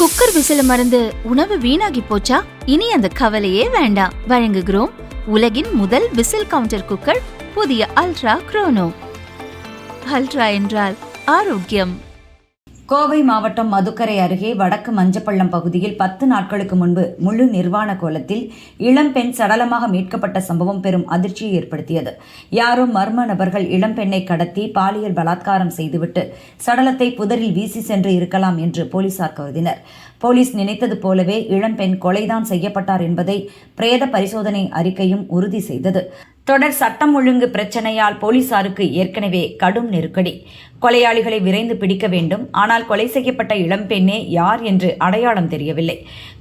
Cooker விசில மறந்து உணவு வீணாகி போச்சா? இனி அந்த கவலையே வேண்டாம். வழங்குகிறோம் உலகின் முதல் விசில் கவுண்டர் குக்கர், புதிய அல்ட்ரா குரோனோ. அல்ட்ரா என்றால் ஆரோக்கியம். கோவை மாவட்டம் மதுக்கரை அருகே வடக்கு மஞ்சப்பள்ளம் பகுதியில் 10 நாட்களுக்கு முன்பு முழு நிர்வாண கோலத்தில் இளம்பெண் சடலமாக மீட்கப்பட்ட சம்பவம் பெரும் அதிர்ச்சியை ஏற்படுத்தியது. யாரோ மர்ம நபர்கள் இளம்பெண்ணை கடத்தி பாலியல் பலாத்காரம் செய்துவிட்டு சடலத்தை புதரில் வீசி சென்று இருக்கலாம் என்று போலீசார் கருதினர். போலீஸ் நினைத்தது போலவே இளம்பெண் கொலைதான் செய்யப்பட்டார் என்பதை பிரேத பரிசோதனை அறிக்கையும் உறுதி செய்தது. தொடர் சட்டம் ஒழுங்கு பிரச்சனையால் போலீசாருக்கு ஏற்கனவே கடும் நெருக்கடி. கொலையாளிகளை விரைந்து பிடிக்க வேண்டும். ஆனால் கொலை செய்யப்பட்ட இளம்பெண்ணே யார் என்று அடையாளம் தெரியவில்லை.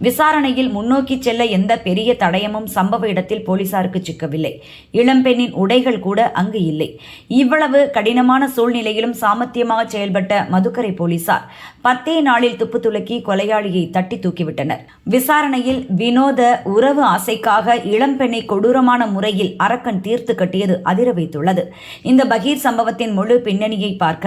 விசாரணையில் முன்னோக்கி செல்ல எந்த பெரிய தடயமும் சம்பவ இடத்தில் போலீசாருக்கு சிக்கவில்லை. இளம்பெண்ணின் உடைகள் கூட அங்கு இல்லை. இவ்வளவு கடினமான சூழ்நிலையிலும் சாமர்த்தியமாக செயல்பட்ட மதுக்கரை போலீசார் 10 நாளில் துப்பு துலக்கி கொலையாளியை தட்டி தூக்கிவிட்டனர். விசாரணையில் வினோத உறவு ஆசைக்காக இளம்பெண்ணை கொடூரமான முறையில் அரக்கன் தீர்த்து கட்டியது அதிர வைத்துள்ளது. இந்த பகீர் சம்பவத்தின் முழு பின்னணியை பார்க்கலாம்.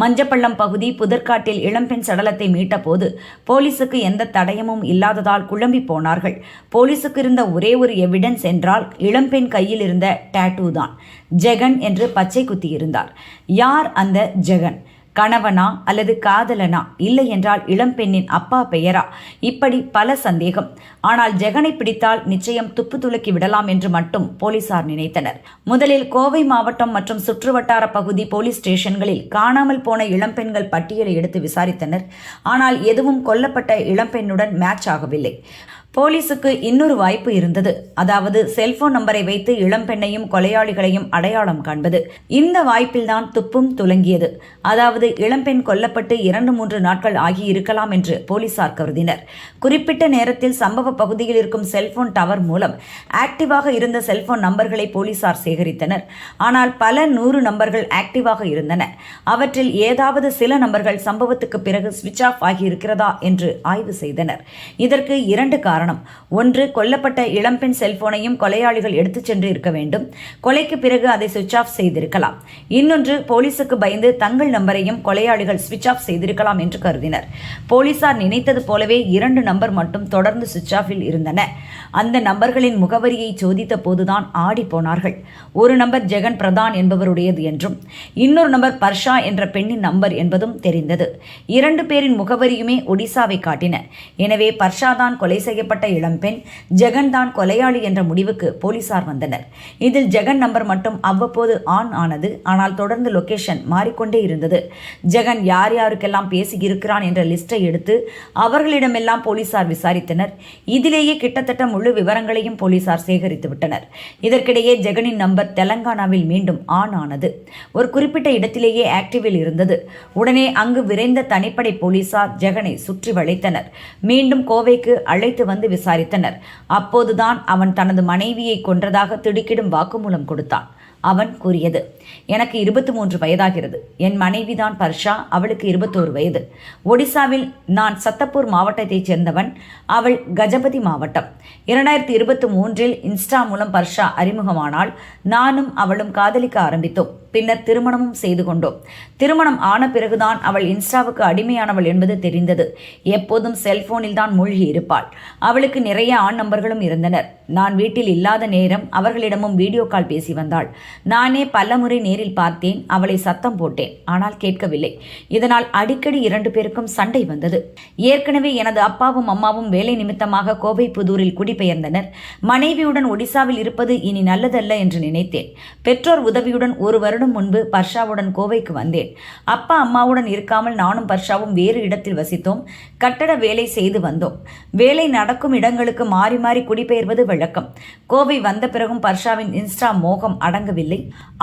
மஞ்சப்பள்ளம் பகுதி புதற்காட்டில் இளம்பெண் சடலத்தை மீட்ட போது போலீசுக்கு எந்த தடயமும் இல்லாததால் குழம்பி போனார்கள். போலீசுக்கு இருந்த ஒரே ஒரு எவிடன்ஸ் என்றால் இளம்பெண் கையில் இருந்த டாட்டூ தான். ஜெகன் என்று பச்சை குத்தி இருந்தார். யார் அந்த ஜெகன்? கணவனா அல்லது காதலனா? இல்லை என்றால் இளம்பெண்ணின் அப்பா பெயரா? இப்படி பல சந்தேகம். ஆனால் ஜெகனை பிடித்தால் நிச்சயம் துப்பு துலக்கி விடலாம் என்று மட்டும் போலீசார் நினைத்தனர். முதலில் கோவை மாவட்டம் மற்றும் சுற்றுவட்டார பகுதி போலீஸ் ஸ்டேஷன்களில் காணாமல் போன இளம்பெண்கள் பட்டியலை எடுத்து விசாரித்தனர். ஆனால் எதுவும் கொல்லப்பட்ட இளம்பெண்ணுடன் மேட்ச் ஆகவில்லை. போலீசுக்கு இன்னொரு வாய்ப்பு இருந்தது. அதாவது செல்போன் நம்பரை வைத்து இளம்பெண்ணையும் கொலையாளிகளையும் அடையாளம் காண்பது. இந்த வாய்ப்பில்தான் துப்பும் துலங்கியது. அதாவது இளம்பெண் கொல்லப்பட்டு 2-3 நாட்கள் ஆகி இருக்கலாம் என்று போலீசார் கருதினர். குறிப்பிட்ட நேரத்தில் சம்பவ பகுதியில் இருக்கும் செல்போன் டவர் மூலம் ஆக்டிவாக இருந்த செல்போன் நம்பர்களை போலீசார் சேகரித்தனர். ஆனால் பல 100 நம்பர்கள் ஆக்டிவாக இருந்தன. அவற்றில் ஏதாவது சில நம்பர்கள் சம்பவத்துக்கு பிறகு சுவிட்ச் ஆஃப் ஆகி இருக்கிறதா என்று ஆய்வு செய்தனர். இதற்கு 2 காரணம். ஒன்று, கொல்லப்பட்ட இளம்பெண் செல்போனையும் கொலையாளிகள் எடுத்துச் சென்று இருக்க வேண்டும். கொலைக்கு பிறகு அதை சுவிட்ச் ஆஃப் செய்திருக்கலாம். இன்னொன்று, போலீசுக்கு பயந்து தங்கள் நம்பரையும் கொலையாளிகள் சுவிட்ச் ஆஃப் செய்திருக்கலாம் என்று கருதினர். போலீசார் நினைத்தது போலவே 2 நம்பர் மட்டும் தொடர்ந்து சுவிட்ச் ஆஃபில் இருந்தன. அந்த நம்பர்களின் முகவரியை சோதித்த போதுதான் ஆடி போனார்கள். ஒரு நம்பர் ஜெகன் பிரதான் என்பவருடையது என்றும் இன்னொரு நம்பர் பர்ஷா என்ற பெண்ணின் நம்பர் என்பதும் தெரிந்தது. 2 பேரின் முகவரியுமே ஒடிசாவை காட்டின. எனவே பர்ஷா தான் கொலை செய்யப்பட்ட இளம்பெண், ஜெகன் தான் கொலையாளி என்ற முடிவுக்கு போலீசார் வந்தனர். இதில் ஜெகன் நம்பர் மட்டும் அவ்வப்போது ஆன் ஆனது. ஆனால் தொடர்ந்து லொகேஷன் மாறிக்கொண்டே இருந்தது. ஜெகன் யார் யாருக்கெல்லாம் பேசி இருக்கிறான் என்ற லிஸ்டை எடுத்து அவர்களிடமெல்லாம் போலீசார் விசாரித்தனர். இதிலேயே கிட்டத்தட்ட முழு விவரங்களையும் போலீசார் சேகரித்து விட்டனர். இதற்கிடையே ஜெகனின் நம்பர் தெலங்கானாவில் மீண்டும் ஆன் ஆனது. ஒரு குறிப்பிட்ட இடத்திலேயே ஆக்டிவில் இருந்தது. உடனே அங்கு விரைந்த தனிப்படை போலீசார் ஜெகனை சுற்றி வளைத்தனர். மீண்டும் கோவைக்கு அழைத்து வந்து விசாரித்தனர். அப்போதுதான் அவன் தனது மனைவியை கொன்றதாக திடுக்கிடும் வாக்குமூலம் கொடுத்தான். அவன் கூறியது, எனக்கு 23 வயதாகிறது. என் மனைவிதான் பர்ஷா. அவளுக்கு 21 வயது. ஒடிசாவில் நான் சத்தப்பூர் மாவட்டத்தைச் சேர்ந்தவன். அவள் கஜபதி மாவட்டம். 2023இல் இன்ஸ்டா மூலம் பர்ஷா அறிமுகமானால் நானும் அவளும் காதலிக்க ஆரம்பித்தோம். பின்னர் திருமணமும் செய்து கொண்டோம். திருமணம் ஆன பிறகுதான் அவள் இன்ஸ்டாவுக்கு அடிமையானவள் என்பது தெரிந்தது. எப்போதும் செல்போனில் தான் மூழ்கி இருப்பாள். அவளுக்கு நிறைய ஆண் நம்பர்களும் இருந்தனர். நான் வீட்டில் இல்லாத நேரம் அவர்களிடமும் வீடியோ கால் பேசி வந்தாள். நானே பலமுறை நேரில் பார்த்தேன். அவளை சத்தம் போட்டேன். ஆனால் கேட்கவில்லை. இதனால் அடிக்கடி 2 பேருக்கும் சண்டை வந்தது. ஏற்கனவே எனது அப்பாவும் அம்மாவும் வேலை நிமித்தமாக கோவை புதூரில் குடிபெயர்ந்தனர். மனைவியுடன் ஒடிசாவில் இருப்பது இனி நல்லதல்ல என்று நினைத்தேன். பெற்றோர் உதவியுடன் 1 வருடம் முன்பு பர்ஷாவுடன் கோவைக்கு வந்தேன். அப்பா அம்மாவுடன் இருக்காமல் நானும் பர்ஷாவும் வேறு இடத்தில் வசித்தோம். கட்டட வேலை செய்து வந்தோம். வேலை நடக்கும் இடங்களுக்கு மாறி மாறி குடிபெயர்வது வழக்கம். கோவை வந்த பிறகும் பர்ஷாவின் இன்ஸ்டா மோகம் அடங்கவில்லை.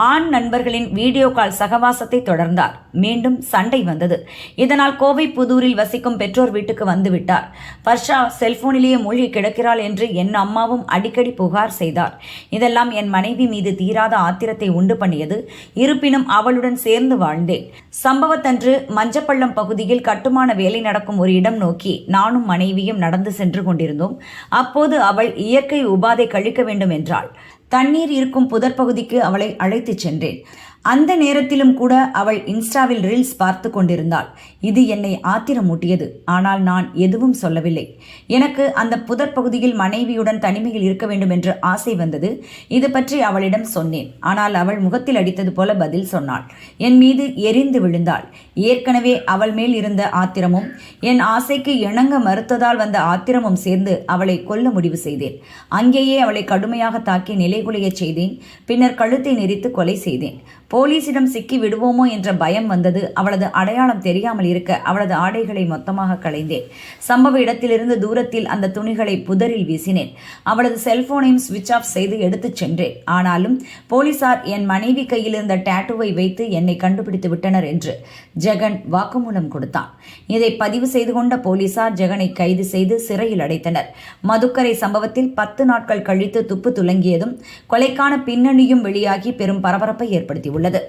ஆண் நண்பர்களின் வீடியோ கால் சகவாசத்தை தொடர்ந்தார். மீண்டும் சண்டை வந்தது. இதனால் கோவை புதூரில் வசிக்கும் பெற்றோர் வீட்டுக்கு வந்து விட்டார். பர்ஷா செல்போனிலேயே மூழ்கி கிடக்கிறாள் என்று என் அம்மாவும் அடிக்கடி புகார் செய்தார். இதெல்லாம் என் மனைவி மீது தீராத ஆத்திரத்தை உண்டு பண்ணியது. இருப்பினும் அவளுடன் சேர்ந்து வாழ்ந்தேன். சம்பவத்தன்று மஞ்சப்பள்ளம் பகுதியில் கட்டுமான வேலை நடக்கும் ஒரு இடம் நோக்கி நானும் மனைவியும் நடந்து சென்று கொண்டிருந்தோம். அப்போது அவள் இயற்கை உபாதை கழிக்க வேண்டும் என்றாள். தண்ணீர் இருக்கும் புதர் பகுதிக்கு அவளை அழைத்துச் சென்றேன். அந்த நேரத்திலும் கூட அவள் இன்ஸ்டாவில் ரீல்ஸ் பார்த்து கொண்டிருந்தாள். இது என்னை ஆத்திரமூட்டியது. ஆனால் நான் எதுவும் சொல்லவில்லை. எனக்கு அந்த புதர் பகுதியில் மனைவியுடன் தனிமையில் இருக்க வேண்டும் என்று ஆசை வந்தது. இது பற்றி அவளிடம் சொன்னேன். ஆனால் அவள் முகத்தில் அடித்தது போல பதில் சொன்னாள். என் மீது எரிந்து விழுந்தாள். ஏற்கனவே அவள் மேல் இருந்த ஆத்திரமும் என் ஆசைக்கு இணங்க மறுத்ததால் வந்த ஆத்திரமும் சேர்ந்து அவளை கொல்ல முடிவு செய்தேன். அங்கேயே அவளை கடுமையாக தாக்கி நிலைகுலையச் செய்தேன். பின்னர் கழுத்தை நெரித்து கொலை செய்தேன். போலீசிடம் சிக்கி விடுவோமோ என்ற பயம் வந்தது. அவளது அடையாளம் தெரியாமல் இருக்க அவளது ஆடைகளை மொத்தமாக களைந்தேன். சம்பவ இடத்திலிருந்து தூரத்தில் அந்த துணிகளை புதரில் வீசினேன். அவளது செல்போனையும் சுவிட்ச் ஆஃப் செய்து எடுத்துச் சென்றேன். ஆனாலும் போலீசார் என் மனைவி கையில் இருந்த டாட்டூவை வைத்து என்னை கண்டுபிடித்து விட்டனர் என்று ஜெகன் வாக்குமூலம் கொடுத்தான். இதை பதிவு செய்து கொண்ட போலீசார் ஜெகனை கைது செய்து சிறையில் அடைத்தனர். மதுக்கரை சம்பவத்தில் 10 நாட்கள் கழித்து துப்பு துலங்கியதும் கொலைக்கான பின்னணியும் வெளியாகி பெரும் பரபரப்பை ஏற்படுத்தியுள்ளது.